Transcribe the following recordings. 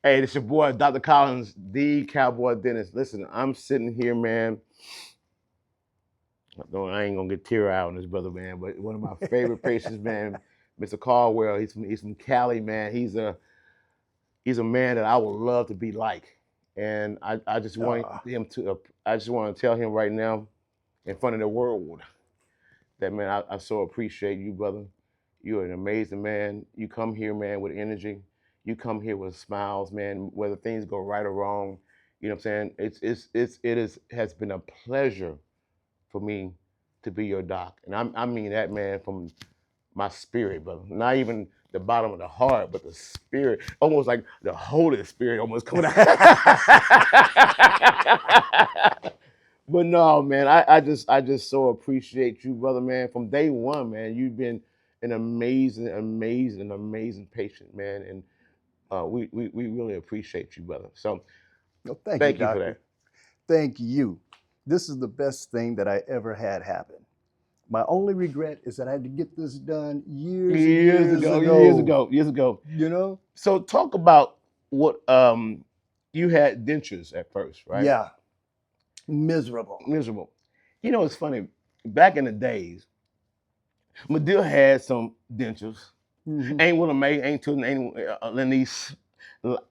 Hey, this your boy, Dr. Collins, the Cowboy Dentist. Listen, I'm sitting here, man. I ain't gonna get tear out on this brother, man. But one of my favorite patients, man, Mr. Caldwell. He's from Cali, man. He's a man that I would love to be like, and I just want Uh, him to. I just want to tell him right now, in front of the world, that man, I so appreciate you, brother. You're an amazing man. You come here, man, with energy. You come here with smiles, man. Whether things go right or wrong, you know what I'm saying. It has been a pleasure for me to be your doc, and I mean that, man, from my spirit, brother. Not even the bottom of the heart, but the spirit, almost like the Holy Spirit, almost coming out. But no, man, I just so appreciate you, brother, man. From day one, man, you've been an amazing patient, man, and we really appreciate you, brother. So no, thank you, thank you for that. doctor. Thank you. This is the best thing that I ever had happen. My only regret is that I had to get this done years and Years years ago, years ago. ago, years ago. You know? So talk about what you had dentures at first, right? Yeah, miserable. Miserable. You know, it's funny. Back in the days, Medill had some dentures. Hmm. Ain't Willie Mae, ain't Tootin, ain't Lenice.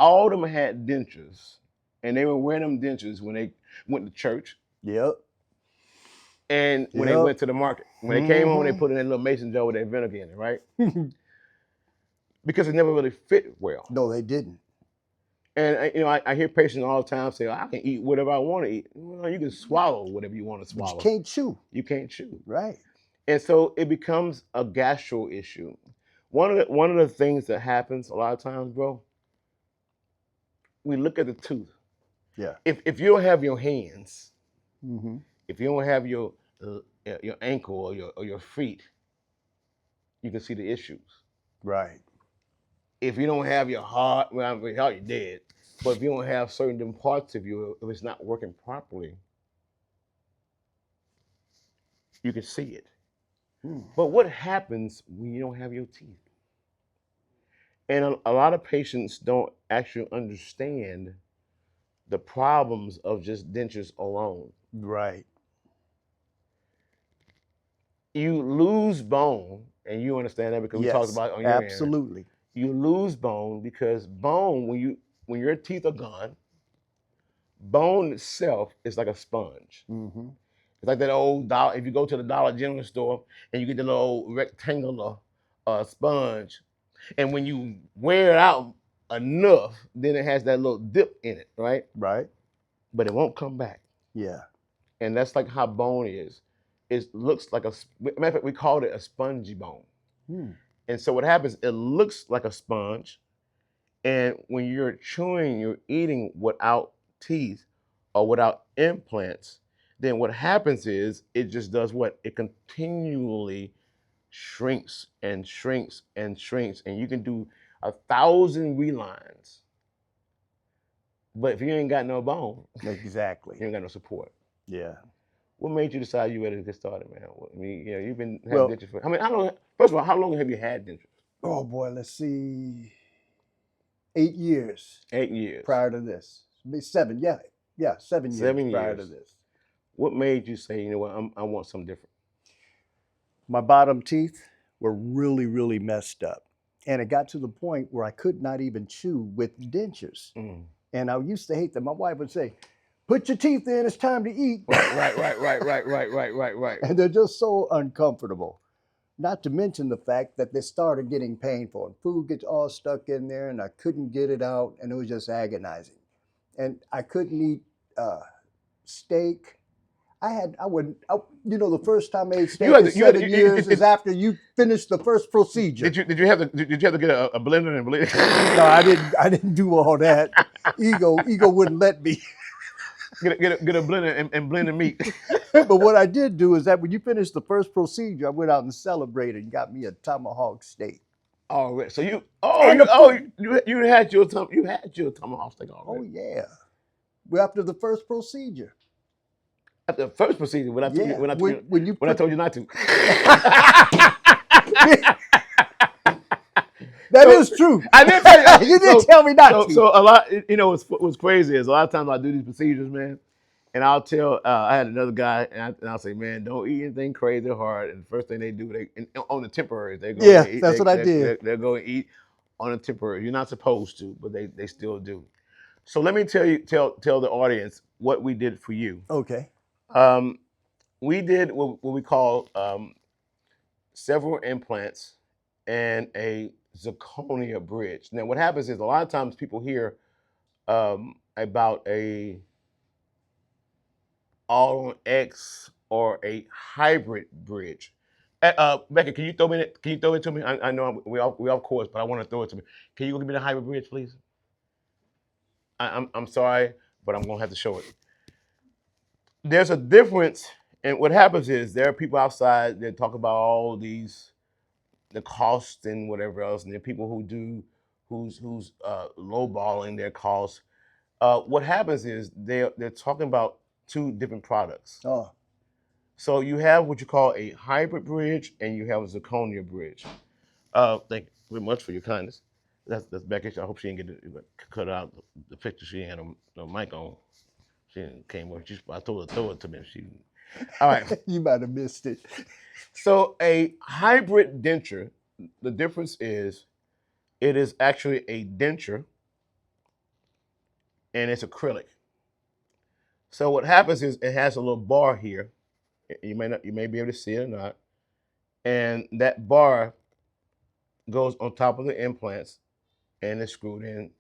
All of them had dentures, and they were wearing them dentures when they went to church Yep. and when they Yep. went to the market. When they came home, they Hmm. put it in a little mason jar with their vinegar in it, right? Because it never really fit well. No, they didn't. And I hear patients all the time say, "I can eat whatever I want to eat." Well, you can swallow whatever you want to But you swallow. can't chew. You can't chew, Right. and so it becomes a gastro issue. One of the things that happens a lot of times, bro, we look at the tooth. Yeah. If you don't have your hands, Hmm. if you don't have your ankle or your feet, you can see the issues. Right. If you don't have your heart, well, I mean, heart, you're dead. But if you don't have certain parts of you, if it's not working properly, you can see it. Hmm. But what happens when you don't have your teeth? And a lot of patients don't actually understand the problems of just dentures alone. Right. You lose bone, and you understand that because we talked Yes. about it on your end. Absolutely. You lose bone because bone, when your teeth are gone, bone itself is like a sponge. Hmm. It's like that old dollar. If you go to the Dollar General store and you get the little rectangular sponge, and when you wear it out enough, then it has that little dip in it, right? Right. But it won't come back. Yeah. And that's like how bone is. It looks like matter of fact, we called it a spongy bone. Hmm. And so what happens, it looks like a sponge. And when you're chewing, you're eating without teeth or without implants, then what happens is it just does what? It continually shrinks and shrinks and shrinks. And you can do 1,000 relines. But if you ain't got no bone, Exactly. you ain't got no support. Yeah. What made you decide you ready to get started, man? I mean, you've been having Well, dentures for. I mean, how long? First of all, how long have you had dentures? oh boy, let's see. 8 years 8 years. prior to this. Maybe 7. Yeah. Yeah. 7 years 7 years. prior to this. What made you say, you know what, I want something different? My bottom teeth were really, really messed up. And it got to the point where I could not even chew with dentures. Mm. And I used to hate them. My wife would say, "Put your teeth in, it's time to eat." Right. And they're just so uncomfortable. Not to mention the fact that they started getting painful and food gets all stuck in there and I couldn't get it out and it was just agonizing. And I couldn't eat steak. The first time I ate steak in 7 years is after you finished the first procedure. Did you have to get a blender and blend? No, I didn't do all that. Ego wouldn't let me. Get a blender and blend the meat. But what I did do is that when you finished the first procedure, I went out and celebrated and got me a tomahawk steak. All right. So you had your tomahawk steak Oh already. yeah. Well, after the first procedure. After the first procedure, when I Yeah. When you told you not to. That is true. I did tell you. You did tell me not to. So a lot. You know, what's crazy is a lot of times I do these procedures, man, and I'll tell. I had another guy, and I'll say, man, don't eat anything crazy or hard. And the first thing they do, on the temporary, they go Yeah, and eat. that's what I did. They go and eat on a temporary. You're not supposed to, but they still do. So let me tell the audience what we did for you. Okay. Um, we did what we call several implants and a zirconia bridge. Now, what happens is a lot of times people hear about a all on X or a hybrid bridge. Becca, can you throw me? Can you throw it to me? I know we off course, but I want to throw it to me. Can you go give me the hybrid bridge, please? I'm sorry, but I'm gonna have to show it. There's a difference, and what happens is there are people outside that talk about all these the cost and whatever else, and there are people who do who's lowballing their costs. What happens is they're talking about two different products. Oh, So you have what you call a hybrid bridge, and you have a zirconia bridge. Thank you very much for your kindness. That's Becky. I hope she didn't get to cut out the picture. She had a mic on. She didn't came with. I told her to throw it to me. She. All right. you might have missed it. So a hybrid denture, the difference is it is actually a denture and it's acrylic. So what happens is it has a little bar here. You may be able to see it or not. And that bar goes on top of the implants and it's screwed in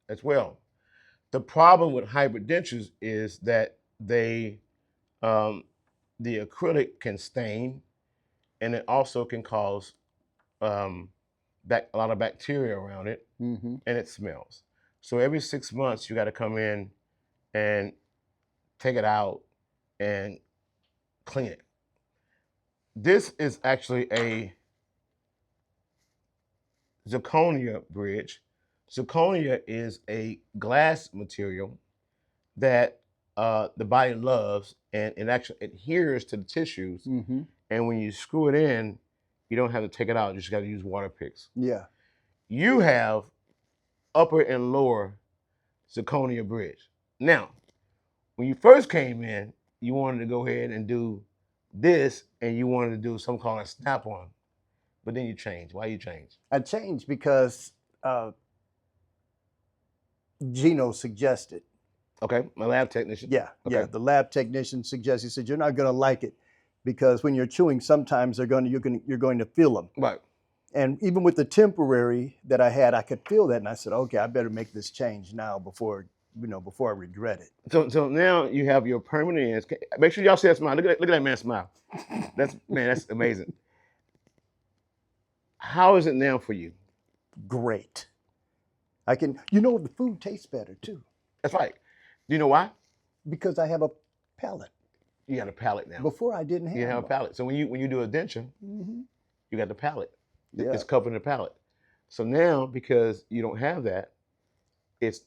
as well. The problem with hybrid dentures is that um, the acrylic can stain and it also can cause um, a lot of bacteria around it, Mm-hmm. and it smells. So every 6 months, you got to come in and take it out and clean it. This is actually a zirconia bridge. Zirconia is a glass material that the body loves, and it actually adheres to the tissues. Mm-hmm. And when you screw it in, you don't have to take it out. You just got to use water picks. Yeah. You have upper and lower zirconia bridge. Now, when you first came in, you wanted to go ahead and do this, and you wanted to do some kind of snap-on, but then you changed. Why you changed? I changed because Gino suggested. Okay, my lab technician. Yeah, Okay. yeah. The lab technician suggested. He said you're not going to like it because when you're chewing, sometimes you're going to feel them. Right. And even with the temporary that I had, I could feel that, and I said, okay, I better make this change now before I regret it. So now you have your permanent ends. Make sure y'all see that smile. Look at that man smile. That's amazing. How is it now for you? Great. The food tastes better too That's right. Do you know why? because I have a palate. You got a palate now. Before I didn't have. You have a one. palate. So when you do a denture, Mm-hmm. you got the palate. Yeah. It's covering the palate. So now, because you don't have that,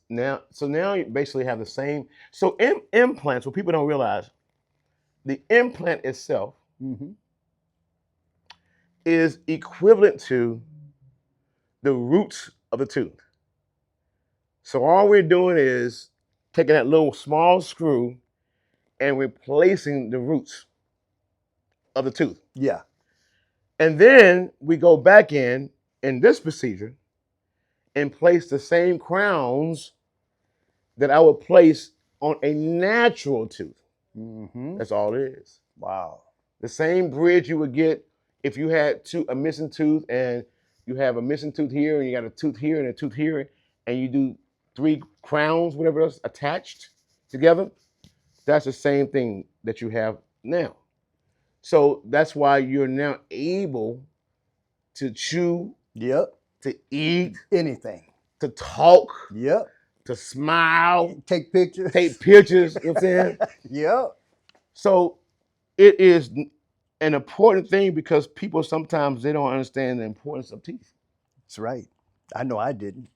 now you basically have the same. So implants, what people don't realize, the implant itself Mm-hmm. is equivalent to the roots of the tooth. So all we're doing is taking that little small screw and replacing the roots of the tooth. Yeah. And then we go back in this procedure and place the same crowns that I would place on a natural tooth. Mm-hmm. That's all it is. Wow. The same bridge you would get if you had a missing tooth and you have a missing tooth here and you got a tooth here and a tooth here and you do 3 crowns, whatever else, attached together. That's the same thing that you have now. So that's why you're now able to chew, Yep. to eat, Anything. to talk, Yep. to smile, Take pictures. take pictures, you know what I'm saying? Yep. So it is an important thing because people sometimes they don't understand the importance of teeth. That's right. I know I didn't.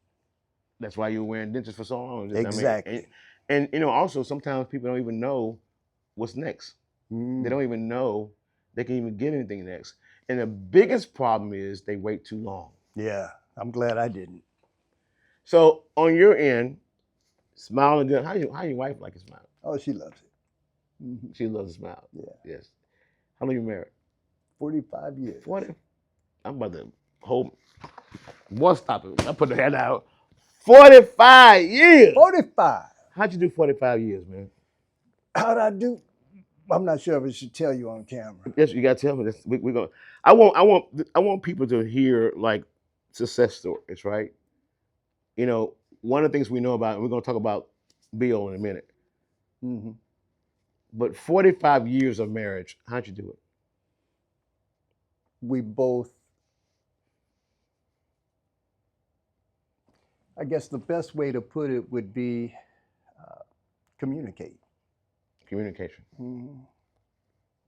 That's why you're wearing dentures for so long. Exactly. And also sometimes people don't even know what's next. They don't even know they can even get anything next. And the biggest problem is they wait too long. Yeah. I'm glad I didn't. So on your end, smiling good. How your wife like a smile? Oh, she loves it. She loves a smile. Yeah. Yes. How long you married? 45 years. 40. I'm about to hold. Boy, stop it. I put the hand out. 45 years. 45. How'd you do 45 years, man? How'd I do? I'm not sure if I should tell you on camera. Yes, you gotta tell me this. We're gonna. I want people to hear like success stories, right? You know, one of the things we know about, and we're gonna talk about Bill in a minute. Hmm. But 45 years of marriage, how'd you do it? We both, I guess the best way to put it would be communicate. Communication. Mhm.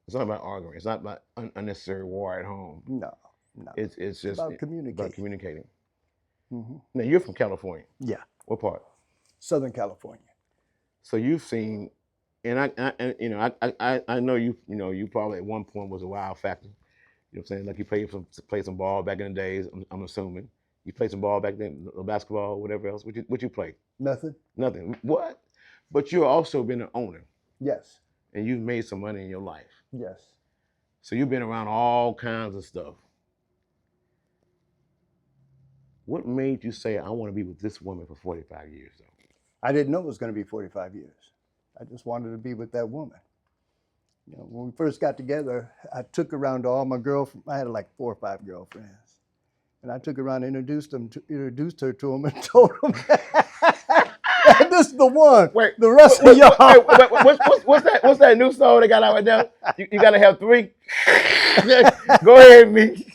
It's not about arguing. It's not about unnecessary war at home. No, no. It's just about communicating. about communicating. Hmm. Now you're from California. Yeah, What part? Southern California. So you've seen, and I know you probably at one point was a wild factor. You know what I'm saying? Like you played some ball back in the days. I'm assuming you played some ball back then, basketball, whatever else. What you play? Nothing? Nothing. What? But you've also been an owner, Yes, and you've made some money in your life. yes. So you've been around all kinds of stuff. What made you say I want to be with this woman for 45 years though? I didn't know it was going to be 45 years. I just wanted to be with that woman. You know, when we first got together, I took her around to all my girlfriends. I had like 4 or 5 girlfriends. And I took her around and introduced her to them and told them, this is the one. Wait, the rest of y'all. What's that new song they got out right now? You gotta have 3. Go ahead, me.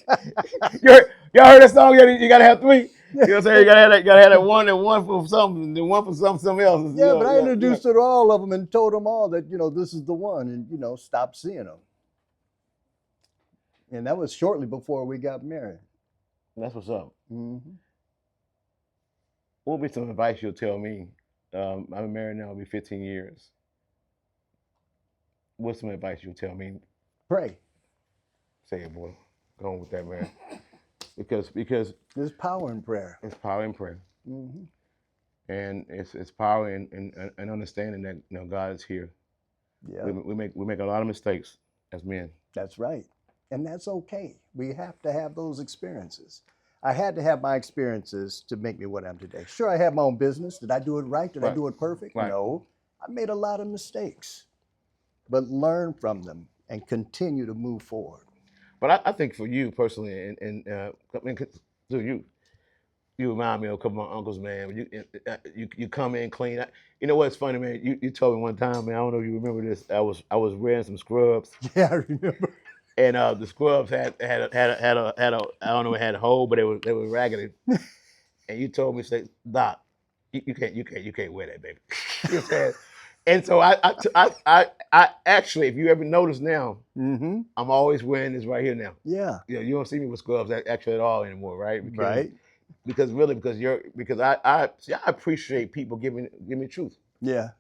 Y'all heard that song? You gotta have 3. You know what I'm saying? You gotta have that one and one for something, then one for something else. Yeah, but I introduced her to all of them and told them all that, this is the one, and, stopped seeing them. And that was shortly before we got married. That's what's up. Mm-hmm. What would be some advice you'll tell me? I've been married now, it'll be 15 years. What's some advice you'll tell me? Pray. Say it, boy. Go on with that, man. because there's power in prayer. It's power in prayer. Mm-hmm. And it's power in understanding that God is here. Yeah. We make a lot of mistakes as men. That's right. And that's okay. We have to have those experiences. I had to have my experiences to make me what I am today. Sure, I have my own business. Did I do it right? Did I do it perfect? Right. No. I made a lot of mistakes. But learn from them and continue to move forward. But I think for you personally, you remind me of a couple of my uncles, man. You come in clean. You know what's funny, man? You told me one time, man. I don't know if you remember this. I was wearing some scrubs. Yeah, I remember. And the scrubs had a I don't know, it had a hole, but they were raggedy. And you told me, say, Doc, you can't wear that, baby. You know what I'm saying? And so I actually, if you ever notice now, mm-hmm. I'm always wearing this right here now. Yeah. You don't see me with scrubs actually at all anymore, right? Right. Because I appreciate people giving me truth. Yeah.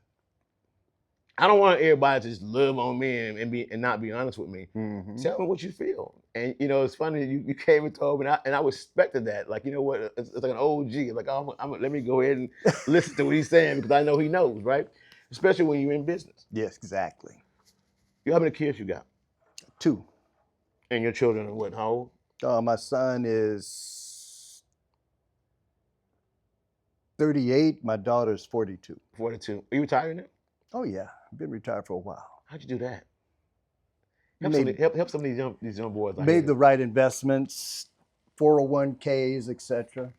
I don't want everybody to just live on me and not be honest with me. Mm-hmm. Tell me what you feel. And it's funny you came and told me, and I respected that. Like, you know what? It's like an OG. Like, let me go ahead and listen to what he's saying because I know he knows, right? Especially when you're in business. Yes, exactly. How many kids you got? 2. And your children are what? How old? My son is 38. My daughter's 42. 42. Are you retired now? Oh yeah, I've been retired for a while. How'd you do that? Help some of these young boys. Made the right investments, 401ks, etc.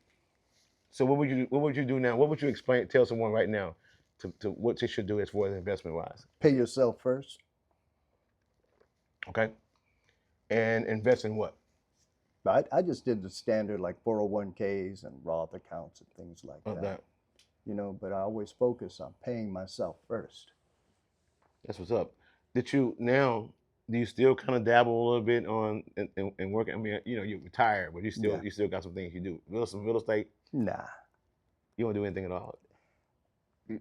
So what would you do now? What would you tell someone right now to what they should do as far as investment wise? Pay yourself first. Okay. And invest in what? I just did the standard like 401ks and Roth accounts and things like that. But I always focus on paying myself first. That's what's up. Do you still kind of dabble a little bit in working? I mean, you're retired, but you still got some things you do. Some real estate? Nah. You don't do anything at all.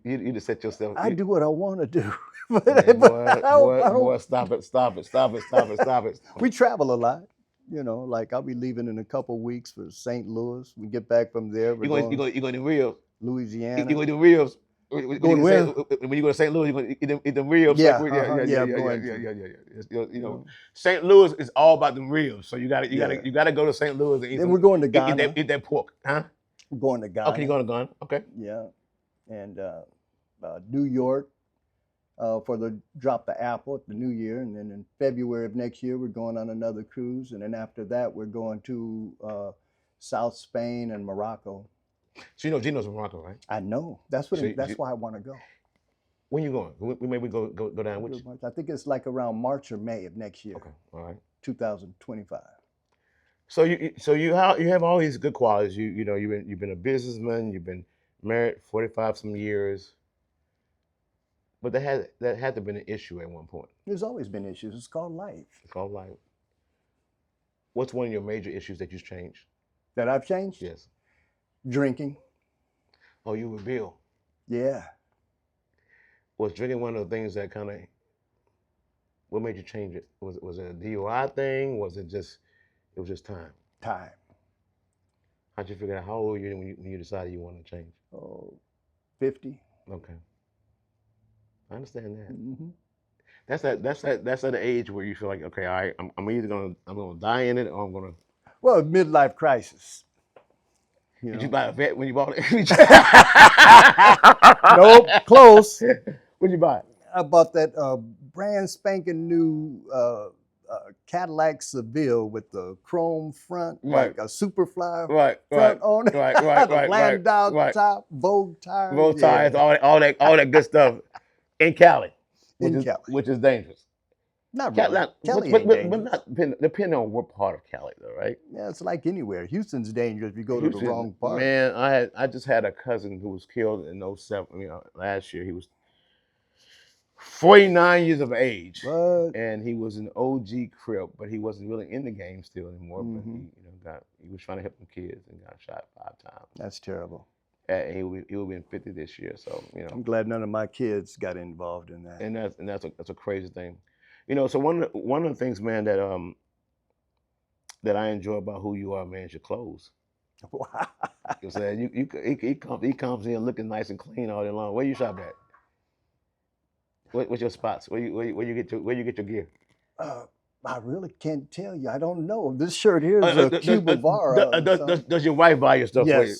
You just set yourself. I do what I want to do. Boy, stop it. We travel a lot. You know, like I'll be leaving in a couple weeks for St. Louis. We get back from there. We're going You going to ribs? You Louisiana. going to do ribs? When Going where? when you go to St. Louis, you going to eat them ribs? Like Yeah, uh-huh. Yeah, I'm going to. You know, St. Louis is all about them ribs. So Yeah. you gotta go to St. Louis and Then we're going to Ghana. eat that pork, huh? We're going to Okay, you Ghana. going to Ghana? Okay. Yeah, and New York for the drop the apple at the New Year, and then in February of next year we're going on another cruise, and then after that we're going to South Spain and Morocco. So you know Gino's from Morocco, right? I know. That's what. So That's why I want to go. when you going? We maybe go down with you. I think it's like around March or May of next year, Okay, all right. 2025. So you have all these good qualities. You know you've been a businessman. You've been married 45 some years. But that had to have been an issue at one point. There's always been issues. It's called life. It's called life. What's one of your major issues that you've changed? That I've changed? Yes. Drinking. Oh, you were Bill. Yeah. Was drinking one of the things that kind of, what made you change it? Was it a DUI thing? Was it was just time? Time. How'd you figure out how old were you when you decided you wanted to change? Oh, 50. Okay. I understand that. Mm-hmm. That's at the age where you feel like, okay, all right, I'm either gonna die in it or I'm gonna. Well, midlife crisis. Did you buy a vet when you bought it? Nope, close. What'd you buy? I bought that brand spanking new Cadillac Seville with the chrome front, Right. like a Superfly Right, front on it. right, right, the right, Landau right. top, Vogue tires. Roll tires, all that good stuff in Cali, Cali. which is dangerous. Not really. Cali but ain't dangerous. not depending on what part of Cali, though, right? Yeah, it's like anywhere. Houston's dangerous if you go to the wrong part. Man, I just had a cousin who was killed in '07. Last year he was 49 years of age, What? and he was an OG Crip, but he wasn't really in the game still anymore. Mm-hmm. But he was trying to help some kids and got shot 5 times. That's terrible. And he will be in 50 this year, so I'm glad none of my kids got involved in that. And that's a crazy thing, So one of the things, man, that I enjoy about who you are, man, is your clothes. Wow. You know what I'm saying? He comes in looking nice and clean all day long. Where you shop at? What's your spots? Where you get your gear? I really can't tell you. I don't know. This shirt here is a Cubavara. Does your wife buy your stuff for you?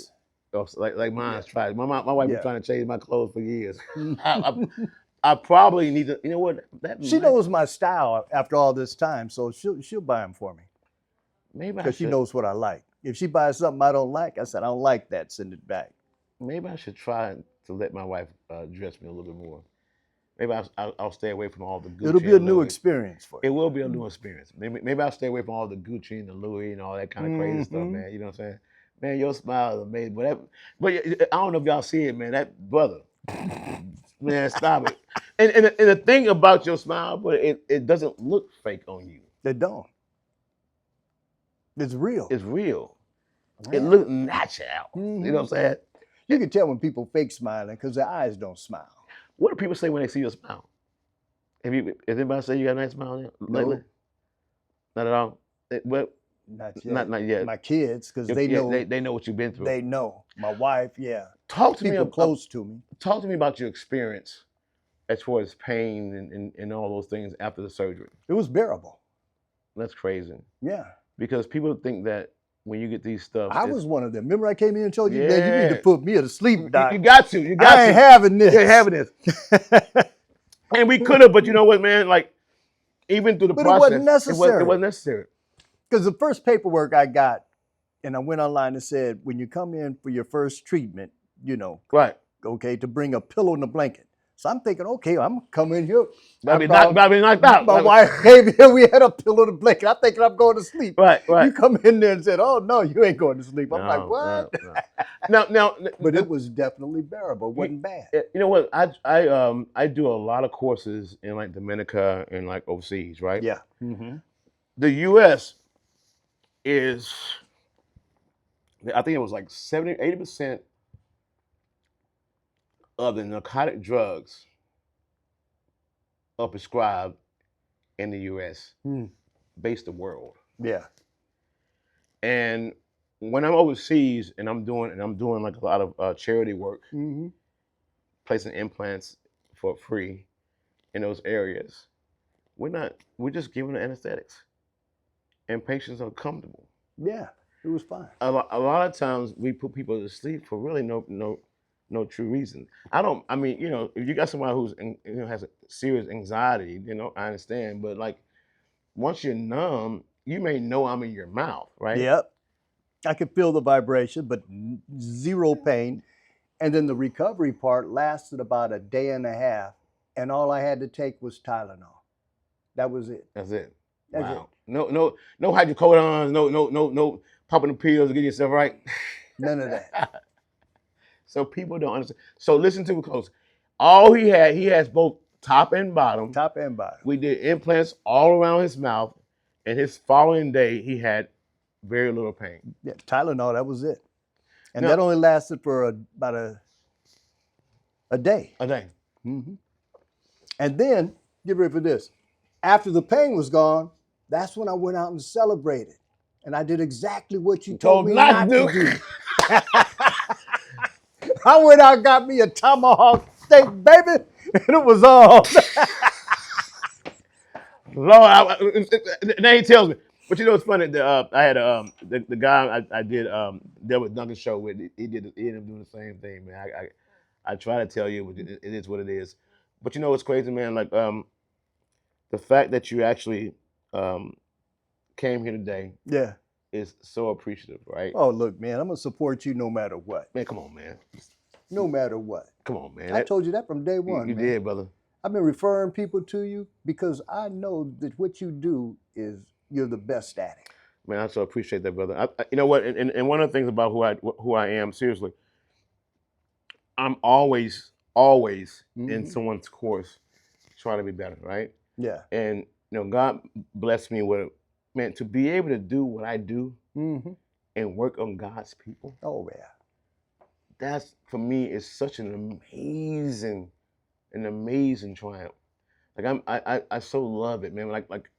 Yes. Like mine's tried. My wife been Yeah. trying to change my clothes for years. I probably need to. You know what? She knows my style after all this time, so she'll buy them for me. Maybe because she knows what I like. If she buys something I don't like, I said I don't like that. Send it back. Maybe I should try to let my wife dress me a little bit more. Maybe I'll stay away from all the Gucci. It'll be a new experience for you. It will be a new experience. Maybe I'll stay away from all the Gucci and the Louis and all that kind of crazy stuff, man. You know what I'm saying? Man, your smile is amazing. But I don't know if y'all see it, man. That brother, man, stop it. And the thing about your smile, but it doesn't look fake on you. It don't. It's real. It's real. Man. It looks natural. Mm-hmm. You know what I'm saying? You can tell when people fake smiling because their eyes don't smile. What do people say when they see your smile? Has anybody say you got a nice smile lately? No. Not at all. Not yet. Not yet. My kids, because they know. They know what you've been through. They know. My wife, yeah. Talk to people me close to me. Talk to me about your experience as far as pain and all those things after the surgery. It was bearable. That's crazy. Yeah. Because people think that when you get these stuff, I was one of them. Remember I came in and told you, Yeah. man, you need to put me to sleep, doc. You got to. I ain't having this. You ain't having this. And we could have, but you know what, man? Like, even through the process, it wasn't necessary. It wasn't necessary. Because the first paperwork I got, and I went online and said, when you come in for your first treatment, Right. Okay, to bring a pillow and a blanket. So I'm thinking, okay, I'm gonna come in here. Gotta be knocked out. My wife came here, we had a pillow and a blanket. I'm thinking I'm going to sleep. Right. You come in there and said, oh, no, you ain't going to sleep. I'm like, what? No. But it was definitely bearable. It wasn't bad. You know what? I do a lot of courses in like Dominica and like overseas, right? Yeah. Mm-hmm. The U.S. is, I think it was like 80% of the narcotic drugs are prescribed in the U.S. based the world. Yeah. And when I'm overseas and I'm doing like a lot of charity work, Mm-hmm. placing implants for free in those areas, we're just giving the anesthetics, and patients are comfortable. Yeah, it was fine. A lot of times we put people to sleep for really no true reason. I don't. I mean, if you got somebody who's has a serious anxiety, I understand. But like once you're numb, you may know I'm in your mouth, right? Yep. I could feel the vibration, but zero pain. And then the recovery part lasted about a day and a half, and all I had to take was Tylenol. That was it. That's it. That's it. Wow. No hydrocodone. No popping the pills to get yourself right. None of that. So people don't understand. So listen to me close. All he has both top and bottom. Top and bottom. We did implants all around his mouth, and his following day he had very little pain. Yeah, Tylenol, that was it. And Now- that only lasted for about a day. A day. Mm-hmm. And then, get ready for this. After the pain was gone, that's when I went out and celebrated. And I did exactly what you told me not to do. I went out and got me a tomahawk steak, baby, and it was on. Lord, now he tells me. But you know what's funny? I had the guy I did there with Duncan show with. He ended up doing the same thing, man. I try to tell you, it is what it is. But you know what's crazy, man? Like the fact that you actually came here today Yeah. is so appreciative, right? Oh, look, man, I'm going to support you no matter what. Man, come on, man. No matter what. Come on, man. I told you that from day one, You man. did, brother. I've been referring people to you because I know that what you do is you're the best at it. Man, I so appreciate that, brother. You know what? And one of the things about who I am, seriously, I'm always in someone's course trying to be better, right? Yeah. And God blessed me with, man, to be able to do what I do and work on God's people. Oh, yeah. That's for me is such an amazing triumph. Like I so love it, man. Like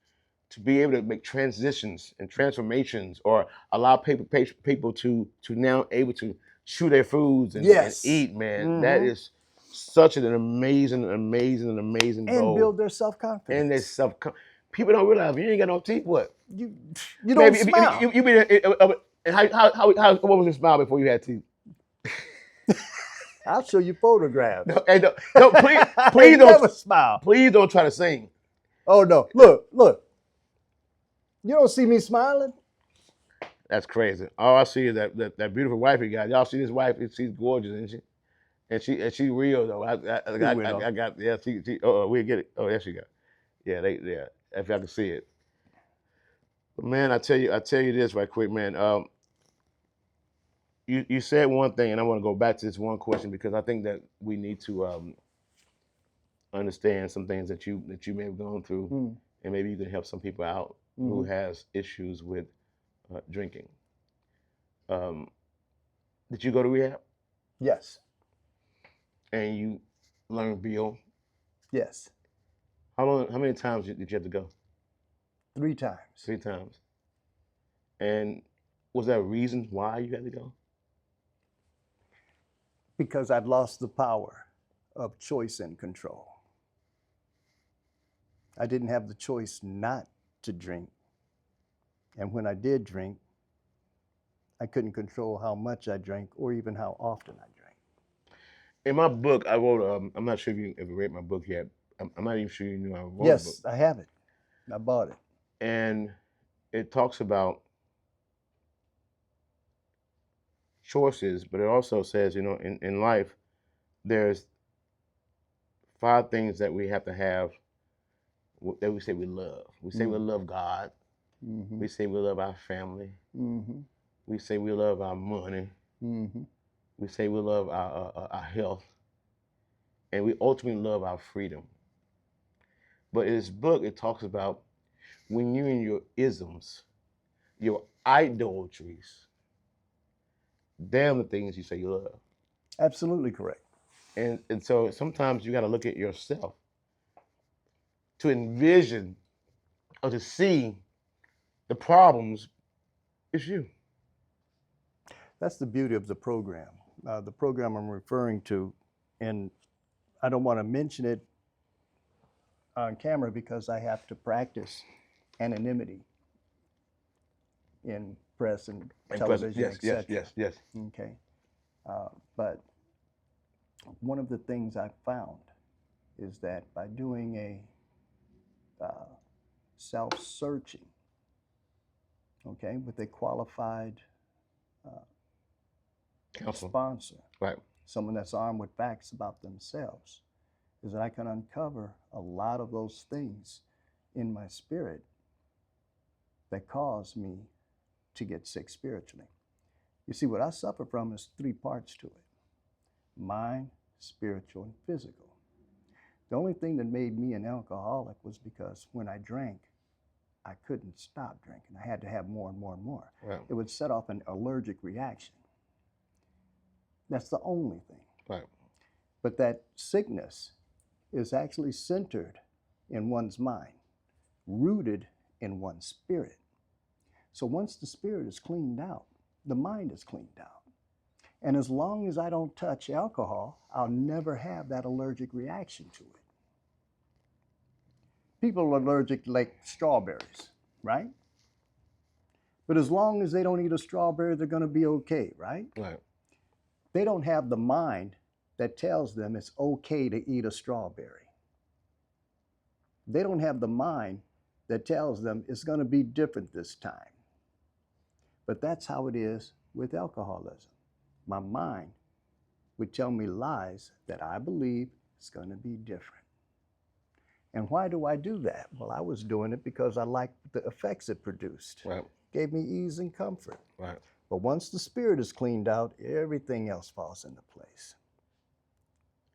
to be able to make transitions and transformations, or allow people to now able to chew their foods and eat, man. That is such an amazing And goal. build their self-confidence. And their people don't realize if you ain't got no teeth, what? You don't smile. You be and how what was your smile before you had teeth? I'll show you photographs. No, hey, no, please don't never smile. Please don't try to sing. Oh no! Look. You don't see me smiling. That's crazy. All I see is that beautiful wife you got. Y'all see this wife? She's gorgeous, isn't she? And she real though. I got She we'll get it. Oh, there she go. Yeah, if y'all can see it. But man, I tell you this right quick, man. You said one thing, and I want to go back to this one question because I think that we need to understand some things that you may have gone through, and maybe you can help some people out who has issues with drinking. Did you go to rehab? Yes. And you learned BO? Yes. How many times did you have to go? 3 times. 3 times. And was there a reason why you had to go? Because I'd lost the power of choice and control. I didn't have the choice not to drink. And when I did drink, I couldn't control how much I drank or even how often I drank. In my book, I wrote, I'm not sure if you ever read my book yet. I'm not even sure you knew I wrote a book. Yes, I have it. I bought it. And it talks about choices, but it also says, in life, there's 5 things that we have to have that we say we love. We say we love God. We say we love our family. We say we love our money. We say we love our health. And we ultimately love our freedom. But in this book, it talks about when you're in your isms, your idolatries, damn the things you say you love. Absolutely correct. And so sometimes you got to look at yourself to envision or to see the problems It's you. That's the beauty of the program. The program I'm referring to, and I don't want to mention it on camera because I have to practice anonymity in press and And present. television, Yes, yes, etc. yes, yes. Okay, but one of the things I found is that by doing a self-searching, okay, with a qualified Counsel. sponsor, Right. someone that's armed with facts about themselves, is that I can uncover a lot of those things in my spirit that cause me to get sick spiritually. You see, what I suffer from is three parts to it: mind, spiritual, and physical. The only thing that made me an alcoholic was because when I drank, I couldn't stop drinking. I had to have more and more and more. Right. It would set off an allergic reaction. That's the only thing. Right. But that sickness is actually centered in one's mind, rooted in one's spirit. So once the spirit is cleaned out, the mind is cleaned out. And as long as I don't touch alcohol, I'll never have that allergic reaction to it. People are allergic to like strawberries, right? But as long as they don't eat a strawberry, they're going to be okay, right? Right. They don't have the mind that tells them it's okay to eat a strawberry. They don't have the mind that tells them it's going to be different this time. But that's how it is with alcoholism. My mind would tell me lies that I believe it's going to be different. And why do I do that? Well, I was doing it because I liked the effects it produced. Right. Gave me ease and comfort. Right. But once the spirit is cleaned out, everything else falls into place.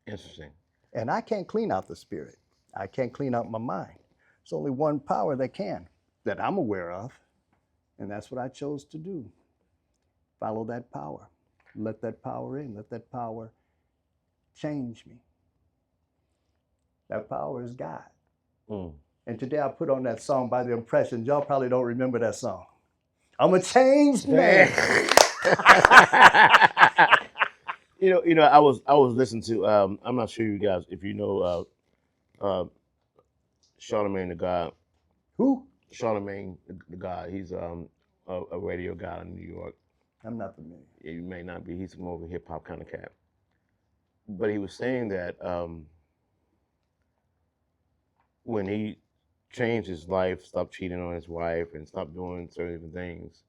Interesting. And I can't clean out the spirit. I can't clean out my mind. There's only one power that can, that I'm aware of. And that's what I chose to do. Follow that power. Let that power in. Let that power change me. That power is God. Mm. And today I put on that song by the Impressions. Y'all probably don't remember that song. I'm a changed man. I was listening to I'm not sure you guys if you know Charlemagne the God. Who? Charlemagne the God. He's a radio guy in New York. I'm not familiar. You may not be. He's more of a hip hop kind of cat. But he was saying that when he changed his life, stopped cheating on his wife, and stopped doing certain things,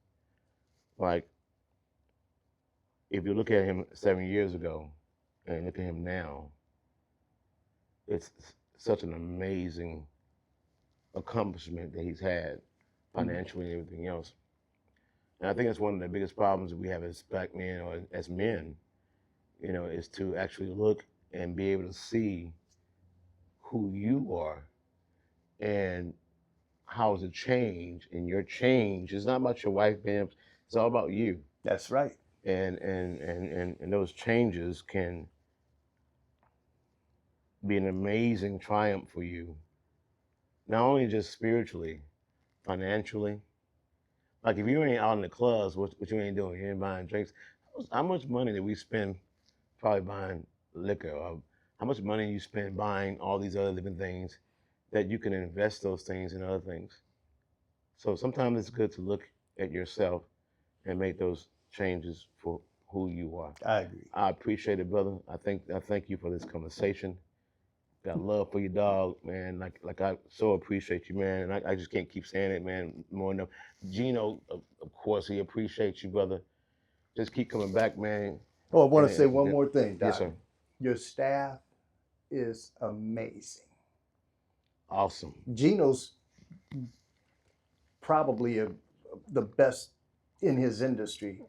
like if you look at him 7 years ago and look at him now, it's such an amazing accomplishment that he's had financially and everything else. And I think that's one of the biggest problems that we have as black men or as men, is to actually look and be able to see who you are and how is it change. And your change is not about your wife, man. It's all about you. That's right. And those changes can be an amazing triumph for you, not only just spiritually, financially. Like if you ain't out in the clubs, what you ain't doing? You ain't buying drinks. How much money did we spend probably buying liquor? Or how much money you spend buying all these other different things that you can invest those things in other things? So sometimes it's good to look at yourself and make those changes for who you are. I agree. I appreciate it, brother. I thank you for this conversation. Got love for your dog, man. Like I so appreciate you, man. And I just can't keep saying it, man, more enough. Gino, of course, he appreciates you, brother. Just keep coming back, man. Oh, I want to say one more thing, Doc. Yes, sir. Your staff is amazing. Awesome. Gino's probably the best in his industry.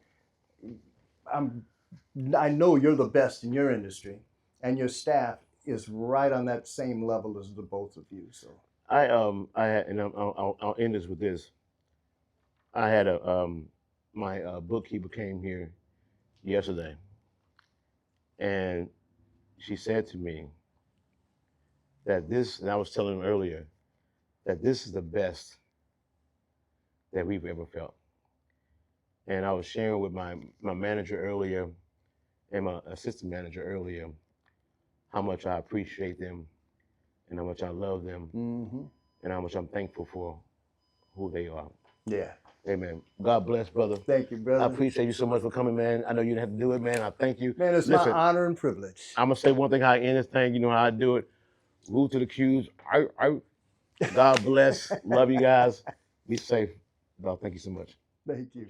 I know you're the best in your industry, and your staff is right on that same level as the both of you. So I had, and I'll end this with this. I had my bookkeeper came here yesterday, and she said to me that this, and I was telling him earlier, that this is the best that we've ever felt. And I was sharing with my manager earlier and my assistant manager earlier how much I appreciate them and how much I love them Mm-hmm. and how much I'm thankful for who they are. Yeah. Amen. God bless, brother. Thank you, I brother. appreciate you so much for coming, man. I know you didn't have to do it, man. I thank you. Man, it's Listen, my honor and privilege. I'm gonna say one thing how I end this thing. You know how I do it. Root to the Q's. God bless. Love you guys. Be safe. Dog, thank you so much. Thank you.